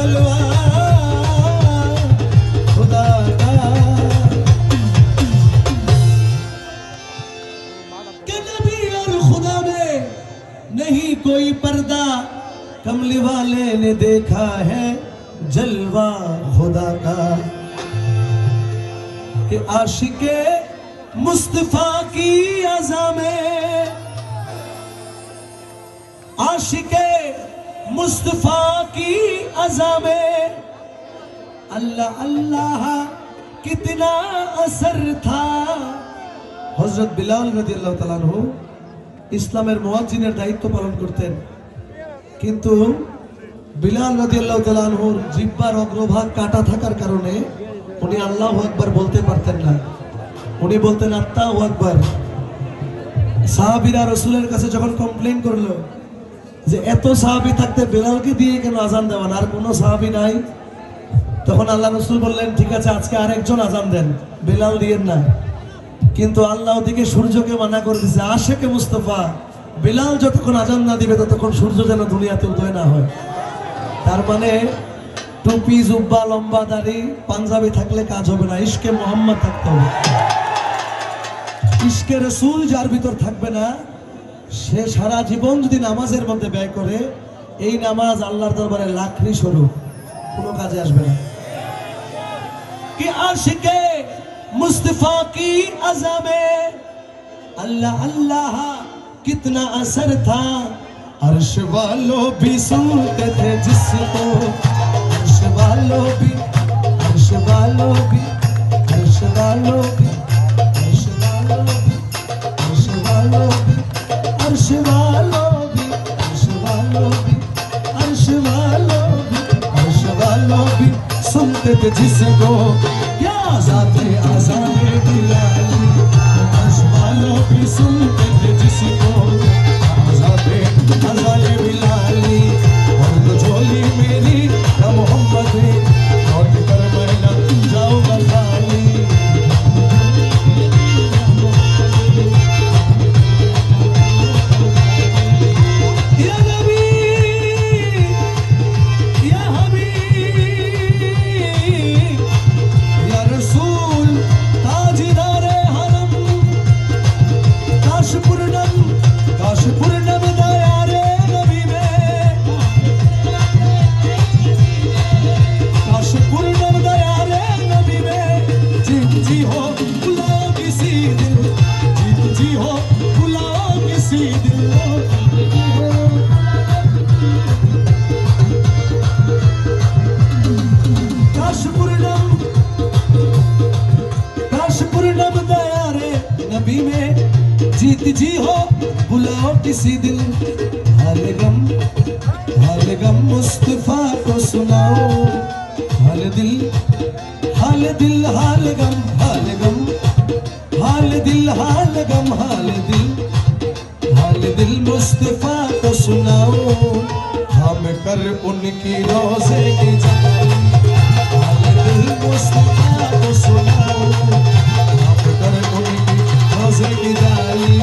जलवा खुदा का। कि नबी और खुदा में नहीं कोई पर्दा, कमली वाले ने देखा है जलवा खुदा का। कि आशिके मुस्तफा की अज़ा में, आशिके मुस्तफा की अज़ा में अल्लाह अल्लाह कितना असर था। हजरत बिलाल রাদিয়াল্লাহু তাআলা আনহু ইসলামের মুয়াজ্জিনের দায়িত্ব পালন করতেন, কিন্তু বিলাল রাদিয়াল্লাহু তাআলা আনহুর জিহ্বার অগ্রভাগ কাটা থাকার কারণে উনি আল্লাহু আকবার বলতে পারতেন না। উনি বলতেন আল্লাহু আকবার। সাহাবীরা রাসূলের কাছে যখন কমপ্লেইন করলো যে এত সাহাবী থাকতে বিলালকে দিয়ে কেন আজান দেওয়ান, আর কোনো সাহাবী নাই, তখন আল্লাহ রাসূল বললেন ঠিক আছে আজকে আরেকজন আজান দেন, বিলাল দিয়েন না। কিন্তু আল্লাহ ওদিকে সূর্যকে মানা করে দিয়েছে, আশিকে মুস্তাফা বিলাল যতক্ষণ আজান না দিবে ততক্ষণ সূর্য যেন দুনিয়াতে উদয় না হয়। তার মানে টুপি জুব্বা লম্বা দাড়ি পাঞ্জাবি থাকলে কাজ হবে না, ইশকে মুহাম্মদ থাকতে হবে। ইশকে রাসূল যার ভিতর থাকবে না, সে সারা জীবন যদি নামাজের মধ্যে ব্যয় করে, এই নামাজ আল্লাহর দরবারে লাখরি স্বরূপ, কোনো কাজে আসবে না। कि आशिके मुस्तफा की अज़ा में अल्लाह अल्लाह कितना असर था। अर्श वालों भी सुनते थे जिसको, अर्श वालों भी, अर्श वालों भी, अर्श वालों भी, अर्श वालों भी, अर्श वालों भी, अर्श वालों भी, अर्श वालों भी, अर्श वालों भी, अर्श वालों भी सुनते थे जिसको। क्या आज़ादे आज़ादे बिलाली, अर्श वालों भी सुनते थे जिसको। आज़ादे आज़ादे बिलाली और तो झोली मेरी ना मोहम्मद लौट कर मैं ना जाऊंगा खाली। या नबी या हबीब या रसूल ताजदारे हरम, काश पूर्णम दया रे नबी में, काश पूर्णम दया रे नबी में। जीत जी हो बुलाओ किसी दिल, जीत जी हो बुलाओ किसी दिल। काश पूर्णम दया रे नबी में, जीत जी हो बुलाओ किसी दिल। हाल गम मुस्तफा को सुनाओ, हाल दिल हाल दिल हाल गम, हाल गम हाल दिल हाल गम, हाल दिल मुस्तफा को सुनाओ। हम कर उनकी रोज़े की जाली, हाल दिल मुस्तफा को सुनाओ। हम कर उनकी रोज़े की जाली।